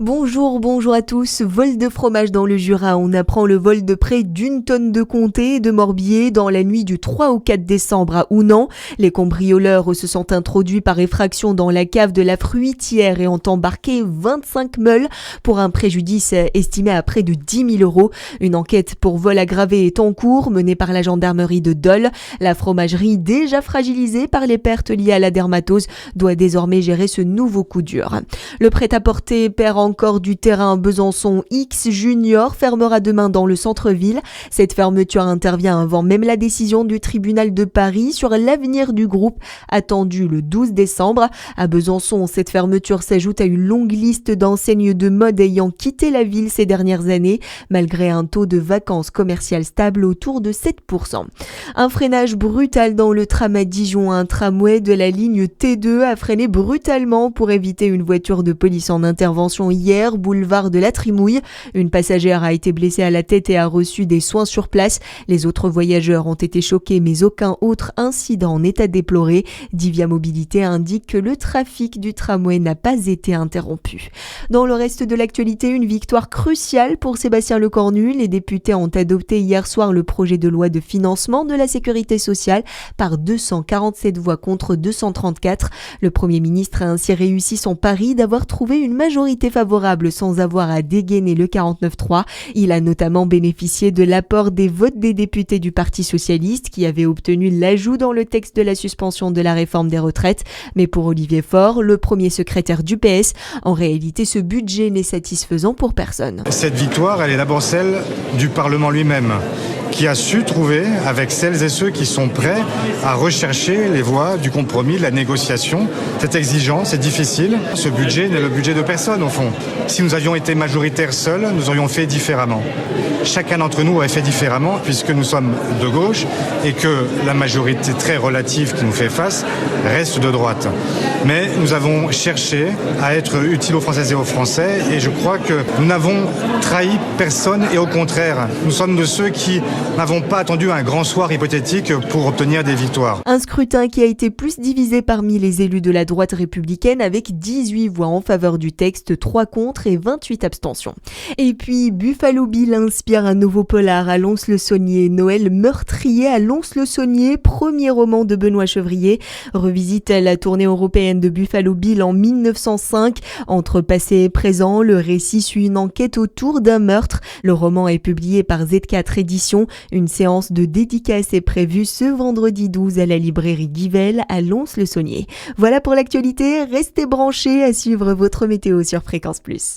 Bonjour à tous. Vol de fromage dans le Jura. On apprend le vol de près d'1 tonne de comté et de morbier dans la nuit du 3 au 4 décembre à Ounan. Les cambrioleurs se sont introduits par effraction dans la cave de la fruitière et ont embarqué 25 meules pour un préjudice estimé à près de 10 000 euros. Une enquête pour vol aggravé est en cours, menée par la gendarmerie de Dole. La fromagerie, déjà fragilisée par les pertes liées à la dermatose, doit désormais gérer ce nouveau coup dur. Le prêt-à-porter perd encore du terrain. Besançon X Junior fermera demain dans le centre-ville. Cette fermeture intervient avant même la décision du tribunal de Paris sur l'avenir du groupe, attendue le 12 décembre. À Besançon, cette fermeture s'ajoute à une longue liste d'enseignes de mode ayant quitté la ville ces dernières années, malgré un taux de vacances commerciales stable autour de 7%. Un freinage brutal dans le tram à Dijon. Un tramway de la ligne T2 a freiné brutalement pour éviter une voiture de police en intervention hier, boulevard de la Trimouille. Une passagère a été blessée à la tête et a reçu des soins sur place. Les autres voyageurs ont été choqués, mais aucun autre incident n'est à déplorer. Divia Mobilité indique que le trafic du tramway n'a pas été interrompu. Dans le reste de l'actualité, une victoire cruciale pour Sébastien Lecornu. Les députés ont adopté hier soir le projet de loi de financement de la sécurité sociale par 247 voix contre 234. Le Premier ministre a ainsi réussi son pari d'avoir trouvé une majorité favorable sans avoir à dégainer le 49-3. Il a notamment bénéficié de l'apport des votes des députés du Parti socialiste qui avaient obtenu l'ajout dans le texte de la suspension de la réforme des retraites. Mais pour Olivier Faure, le premier secrétaire du PS, en réalité ce budget n'est satisfaisant pour personne. Cette victoire, elle est d'abord celle du Parlement lui-même, qui a su trouver, avec celles et ceux qui sont prêts à rechercher les voies du compromis, de la négociation. C'est exigeant, c'est difficile. Ce budget n'est le budget de personne, au fond. Si nous avions été majoritaires seuls, nous aurions fait différemment. Chacun d'entre nous aurait fait différemment, puisque nous sommes de gauche et que la majorité très relative qui nous fait face reste de droite. Mais nous avons cherché à être utiles aux Françaises et aux Français, et je crois que nous n'avons trahi personne, et au contraire, nous sommes de ceux qui n'avons pas attendu un grand soir hypothétique pour obtenir des victoires. Un scrutin qui a été plus divisé parmi les élus de la droite républicaine, avec 18 voix en faveur du texte, 3 contre et 28 abstentions. Et puis Buffalo Bill inspire un nouveau polar à Lons-le-Saunier. Noël meurtrier à Lons-le-Saunier, premier roman de Benoît Chevrier, revisite la tournée européenne de Buffalo Bill en 1905. Entre passé et présent, le récit suit une enquête autour d'un meurtre. Le roman est publié par Z4 Éditions. Une séance de dédicace est prévue ce vendredi 12 à la librairie Guivel à Lons-le-Saunier. Voilà pour l'actualité, restez branchés à suivre votre météo sur Fréquence Plus.